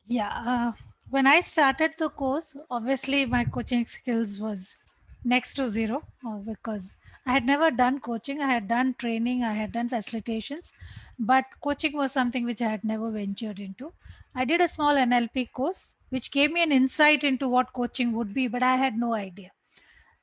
Yeah, when I started the course, obviously my coaching skills was next to zero because I had never done coaching. I had done training, I had done facilitations, but coaching was something which I had never ventured into. I did a small NLP course, which gave me an insight into what coaching would be, but I had no idea.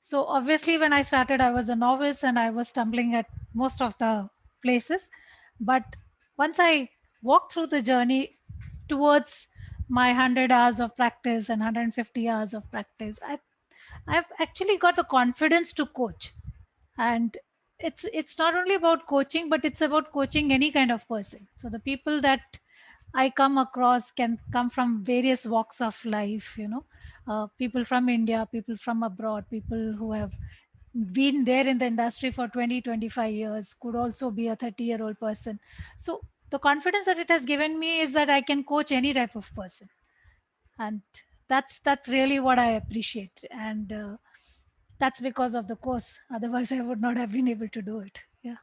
So obviously, when I started, I was a novice and I was stumbling at most of the places. But once I walked through the journey towards my 100 hours of practice and 150 hours of practice, I've actually got the confidence to coach. And it's not only about coaching, but it's about coaching any kind of person. So the people that I come across can come from various walks of life, people from India, people from abroad, people who have been there in the industry for 20, 25 years, could also be a 30-year-old person. So the confidence that it has given me is that I can coach any type of person. And that's really what I appreciate. And that's because of the course. Otherwise, I would not have been able to do it. Yeah.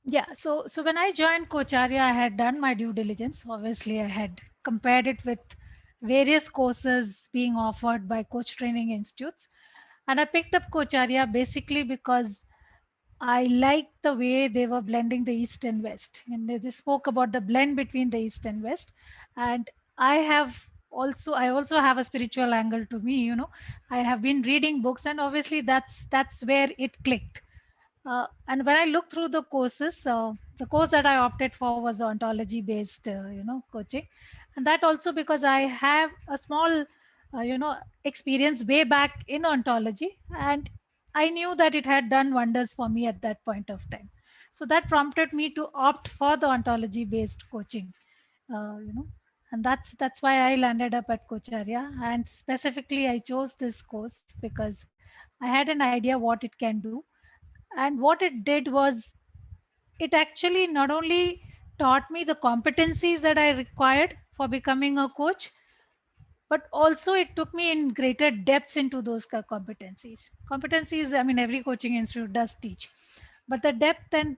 Yeah, so when I joined Coacharya, I had done my due diligence. Obviously, I had compared it with various courses being offered by coach training institutes, and I picked up Coacharya basically because I liked the way they were blending the East and West, and they spoke about the blend between the East and West. And I also have a spiritual angle to me. I have been reading books, and obviously that's where it clicked. And when I looked through the courses, the course that I opted for was ontology based, coaching. And that also because I have a small, experience way back in ontology. And I knew that it had done wonders for me at that point of time. So that prompted me to opt for the ontology based coaching, uh, you know, and that's why I landed up at Coacharya. And specifically, I chose this course because I had an idea what it can do. And what it did was, it actually not only taught me the competencies that I required for becoming a coach, but also it took me in greater depths into those competencies. Competencies, I mean, every coaching institute does teach, but the depth and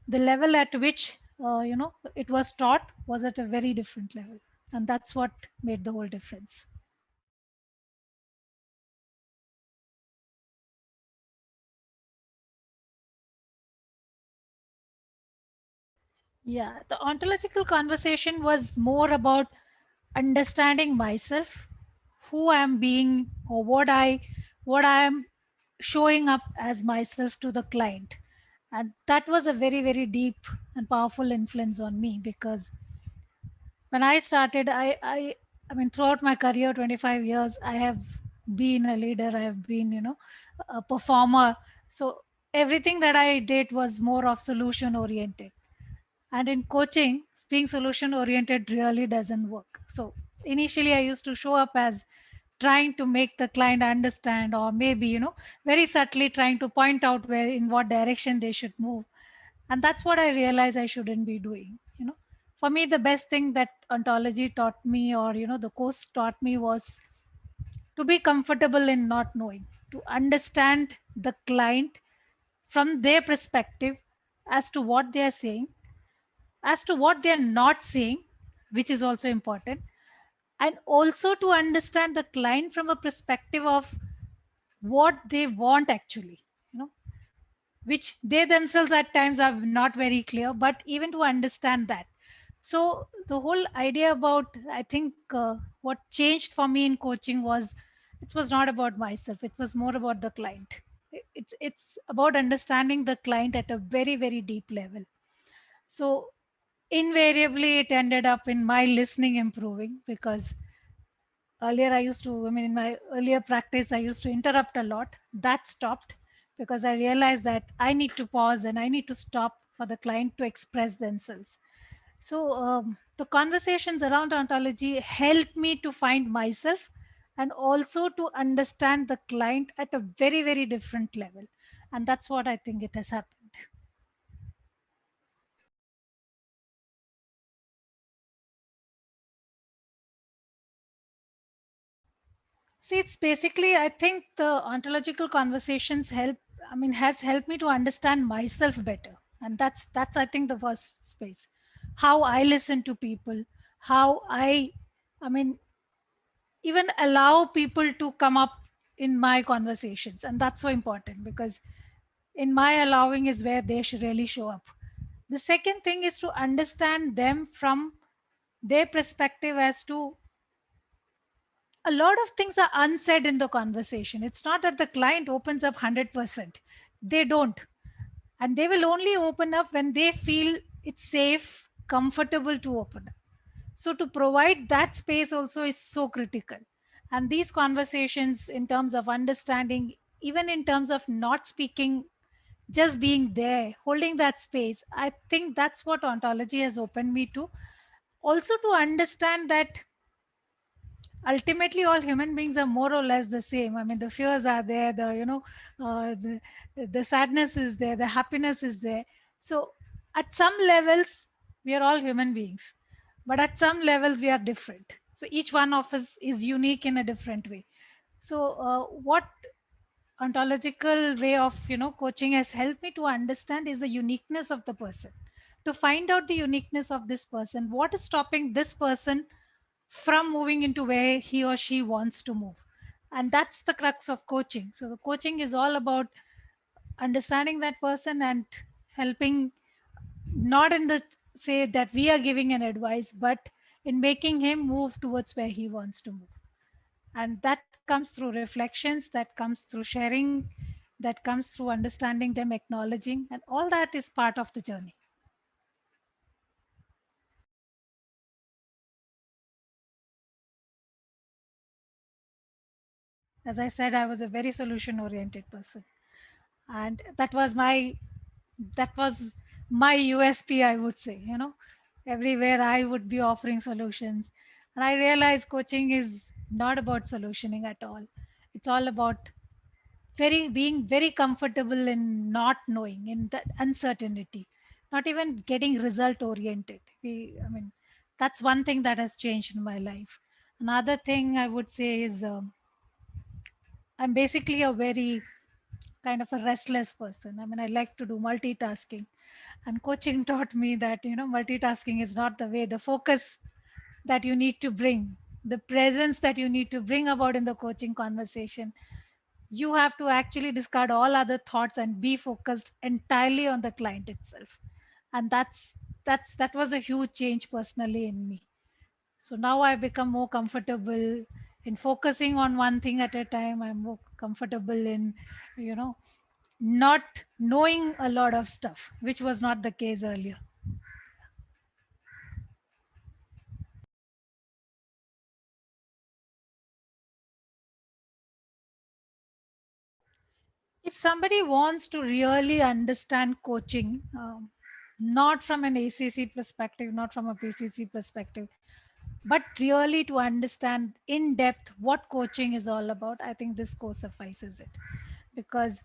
the level at which it was taught was at a very different level, and that's what made the whole difference. Yeah, the ontological conversation was more about understanding myself, who I am being, or what I am showing up as myself to the client. And that was a very, very deep and powerful influence on me because when I started, I mean, throughout my career, 25 years, I have been a leader. I have been, a performer. So everything that I did was more of solution oriented. And in coaching, being solution oriented really doesn't work. So initially, I used to show up as trying to make the client understand, or maybe, very subtly trying to point out where, in what direction they should move. And that's what I realized I shouldn't be doing. For me, the best thing that ontology taught me, or, the course taught me, was to be comfortable in not knowing, to understand the client from their perspective as to what they are saying, as to what they're not saying, which is also important, and also to understand the client from a perspective of what they want actually, which they themselves at times are not very clear, but even to understand that. So the whole idea about, I think, what changed for me in coaching was, it was not about myself, it was more about the client. It's about understanding the client at a very, very deep level. So invariably it ended up in my listening improving, because earlier I used to, I mean, in my earlier practice, I used to interrupt a lot. That stopped because I realized that I need to pause and I need to stop for the client to express themselves. So the conversations around ontology helped me to find myself and also to understand the client at a very, very different level. And that's what I think it has happened. See, it's basically, I think the ontological conversations help, I mean, has helped me to understand myself better. And that's I think the first space. How I listen to people, how I mean, even allow people to come up in my conversations. And that's so important because in my allowing is where they should really show up. The second thing is to understand them from their perspective as to a lot of things are unsaid in the conversation. It's not that the client opens up 100%. They don't. And they will only open up when they feel it's safe, comfortable to open up. So to provide that space also is so critical. And these conversations, in terms of understanding, even in terms of not speaking, just being there, holding that space, I think that's what ontology has opened me to. Also to understand that ultimately all human beings are more or less the same. I mean, the fears are there, the the sadness is there, the happiness is there. So at some levels we are all human beings, but at some levels we are different. So each one of us is unique in a different way. So what ontological way of coaching has helped me to understand is the uniqueness of the person, to find out the uniqueness of this person, what is stopping this person from moving into where he or she wants to move. And that's the crux of coaching. So the coaching is all about understanding that person and helping, not in the say that we are giving an advice, but in making him move towards where he wants to move. And that comes through reflections, that comes through sharing, that comes through understanding them, acknowledging, and all that is part of the journey. As I said, I was a very solution oriented person, and that was my USP, I would say. Everywhere I would be offering solutions, and I realized coaching is not about solutioning at all. It's all about being very comfortable in not knowing, in that uncertainty, not even getting result oriented. I mean, that's one thing that has changed in my life. Another thing I would say is, I'm basically a very kind of a restless person. I mean, I like to do multitasking, and coaching taught me that multitasking is not the way. The focus that you need to bring, the presence that you need to bring about in the coaching conversation, you have to actually discard all other thoughts and be focused entirely on the client itself. And that was a huge change personally in me. So now I've become more comfortable in focusing on one thing at a time. I'm more comfortable in, you know, not knowing a lot of stuff, which was not the case earlier. If somebody wants to really understand coaching, not from an ACC perspective, not from a PCC perspective, but really to understand in depth what coaching is all about, I think this course suffices it. Because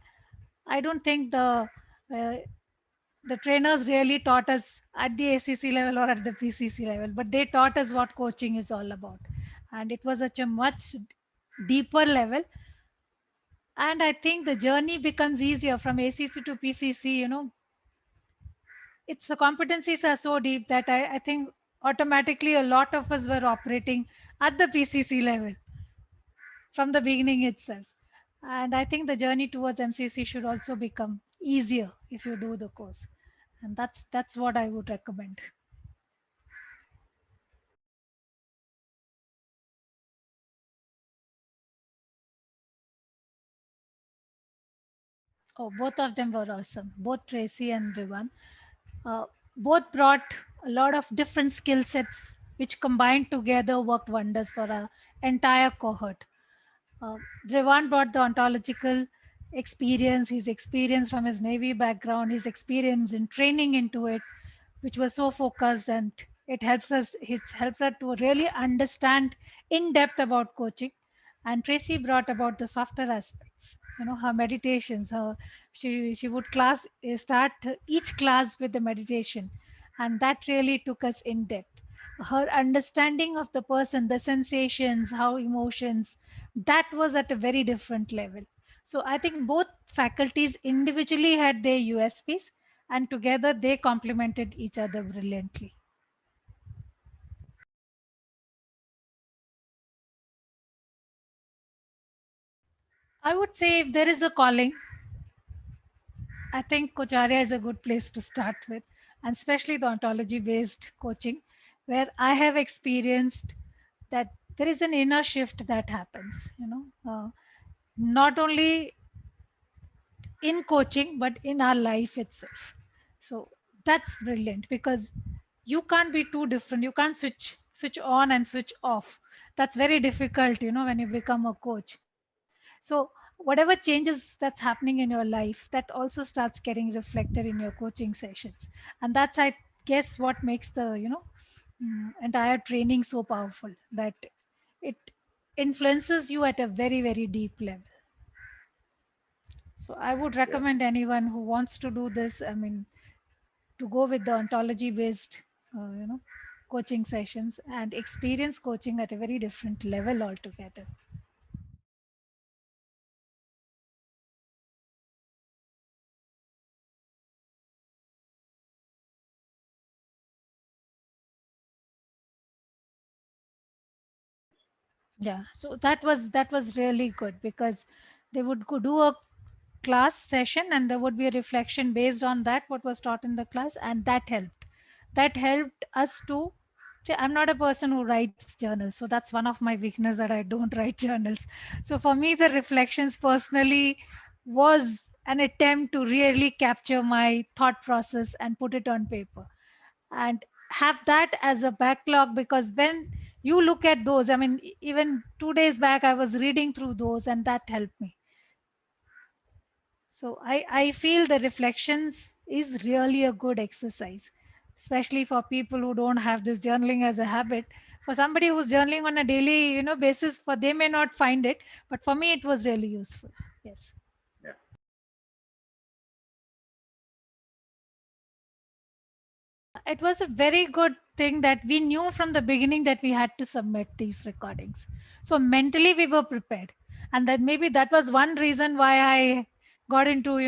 I don't think uh, the trainers really taught us at the ACC level or at the PCC level, but they taught us what coaching is all about. And it was such a much deeper level. And I think the journey becomes easier from ACC to PCC. It's the competencies are so deep that I think automatically a lot of us were operating at the PCC level from the beginning itself. And I think the journey towards MCC should also become easier if you do the course. And that's what I would recommend. Oh, both of them were awesome. Both Tracy and Rivan. Uh, both brought a lot of different skill sets, which combined together worked wonders for our entire cohort. Uh, Revan brought the ontological experience, his experience from his Navy background, his experience in training into it, which was so focused, and it's helped us to really understand in depth about coaching. And Tracy brought about the softer aspects, her meditations, she would start each class with the meditation, and that really took us in depth. Her understanding of the person, the sensations, how emotions, that was at a very different level. So I think both faculties individually had their USPs, and together they complemented each other brilliantly. I would say if there is a calling, I think Coacharya is a good place to start with, and especially the ontology based coaching, where I have experienced that there is an inner shift that happens, not only in coaching but in our life itself. So that's brilliant, because you can't be too different. You can't switch on and switch off. That's very difficult, when you become a coach. So whatever changes that's happening in your life, that also starts getting reflected in your coaching sessions. And that's, I guess, what makes the entire training so powerful, that it influences you at a very, very deep level. So I would Yeah. recommend anyone who wants to do this, I mean, to go with the ontology based, coaching sessions and experience coaching at a very different level altogether. Yeah, so that was really good, because they would go do a class session and there would be a reflection based on that what was taught in the class, and that helped us to see. I'm not a person who writes journals, so that's one of my weakness, that I don't write journals. So for me, the reflections personally was an attempt to really capture my thought process and put it on paper, and have that as a backlog, because when you look at those, I mean, even 2 days back I was reading through those, and that helped me. So I feel the reflections is really a good exercise, especially for people who don't have this journaling as a habit. For somebody who's journaling on a daily, basis, for they may not find it, but for me it was really useful. Yes. Yeah. It was a very good thing that we knew from the beginning that we had to submit these recordings. So mentally we were prepared. And that maybe that was one reason why I got into,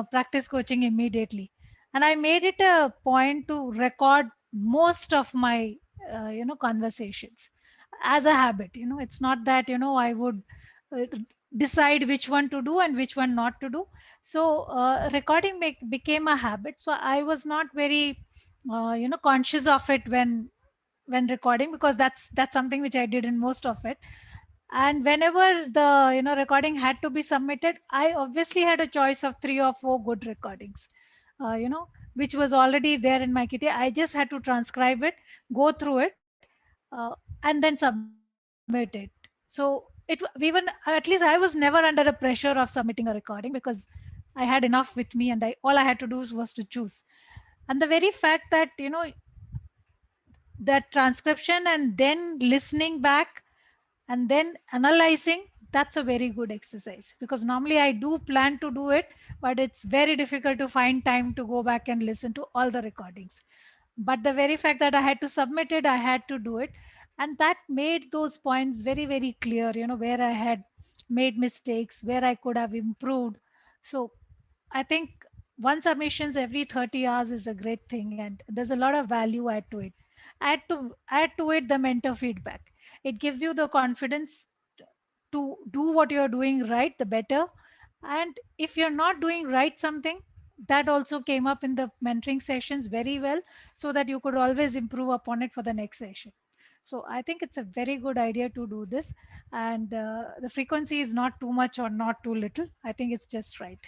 practice coaching immediately. And I made it a point to record most of my, conversations as a habit. It's not that, I would uh, decide which one to do and which one not to do. So recording became a habit. So I was not very conscious of it when recording, because that's something which I did in most of it. And whenever the recording had to be submitted, I obviously had a choice of 3 or 4 good recordings, which was already there in my kitty. I just had to transcribe it, go through it, and then submit it. So at least I was never under a pressure of submitting a recording, because I had enough with me, and I all I had to do was to choose. And the very fact that that transcription and then listening back and then analyzing, that's a very good exercise, because normally I do plan to do it, but it's very difficult to find time to go back and listen to all the recordings. But the very fact that I had to submit it, I had to do it, and that made those points very, very clear, where I had made mistakes, where I could have improved. So I think one submissions every 30 hours is a great thing, and there's a lot of value add to it. Add to it the mentor feedback. It gives you the confidence to do what you're doing right, the better. And if you're not doing right something, that also came up in the mentoring sessions very well, so that you could always improve upon it for the next session. So I think it's a very good idea to do this, and the frequency is not too much or not too little. I think it's just right.